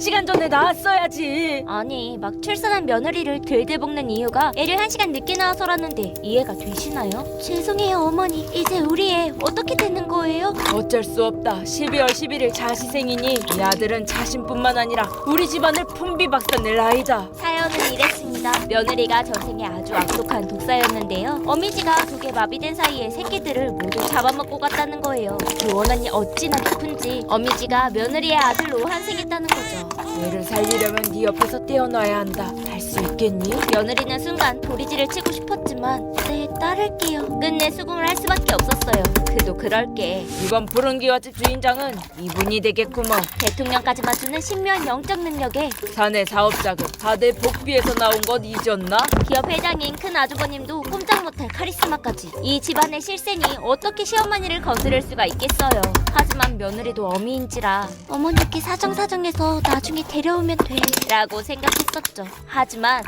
1시간 전에 나왔어야지. 아니, 막 출산한 며느리를 들들 볶는 이유가 애를 1시간 늦게 낳아서라는데 이해가 되시나요? 죄송해요 어머니. 이제 우리 애 어떻게 되는 거예요? 어쩔 수 없다. 12월 11일 자시생이니 이 아들은 자신뿐만 아니라 우리 집안을 풍비박산낼 아이다. 사연은 이랬습니다. 며느리가 전생에 아주 악독한 독사였는데요. 어미지가 독에 마비된 사이에 새끼들을 모두 잡아먹고 갔다는 거예요. 그 원한이 어찌나 깊은지 어미지가 며느리의 아들로 환생했다는 거죠. 애를 살리려면 네 옆에서 떼어놔야 한다. 할 수 있겠니? 며느리는 순간 도리지를 치고 싶었지만 네, 따를게요. 끝내 수긍을 할 수밖에 없었어요. 그도 그럴게. 이번 푸른기와집 주인장은 이분이 되겠구먼. 대통령까지 맞추는 신묘한 영적 능력에 사내 사업자금 다들 복비에서 나온 것 잊었나? 기업 회장인 큰 아주버님도 꼼짝 못할 카리스마까지. 이 집안의 실세니 어떻게 시어머니를 건드릴 수가 있겠어요. 하지만 며느리도 어미인지라 어머니께 사정사정해서 나중에 데려오면 돼 라고 생각했었죠. 하지만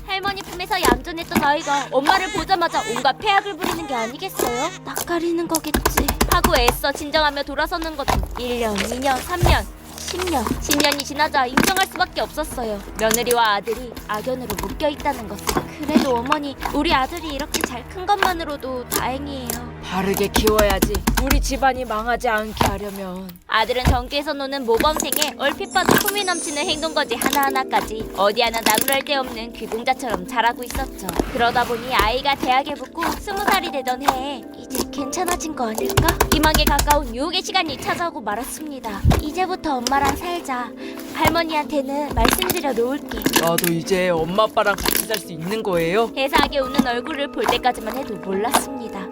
할머니 품에서 얌전했던 아이가 엄마를 보자마자 온갖 폐악을 부리는 게 아니겠어요? 낯가리는 거겠지 하고 애써 진정하며 돌아서는 것도 1년, 2년, 3년 10년이 지나자 인정할 수밖에 없었어요. 며느리와 아들이 악연으로 묶여있다는 것을. 그래도 어머니, 우리 아들이 이렇게 잘 큰 것만으로도 다행이에요. 바르게 키워야지. 우리 집안이 망하지 않게 하려면. 아들은 전기에서 노는 모범생에 얼핏 봐도 품이 넘치는 행동거지 하나하나까지 어디 하나 나무랄 데 없는 귀공자처럼 자라고 있었죠. 그러다 보니 아이가 대학에 붙고 20살이 되던 해에 이제 괜찮아진 거 아닐까? 희망에 가까운 유혹의 시간이 찾아오고 말았습니다. 이제부터 엄마랑 살자. 할머니한테는 말씀드려 놓을게. 나도 이제 엄마 아빠랑 같이 살 수 있는 거예요? 해사하게 웃는 얼굴을 볼 때까지만 해도 몰랐습니다.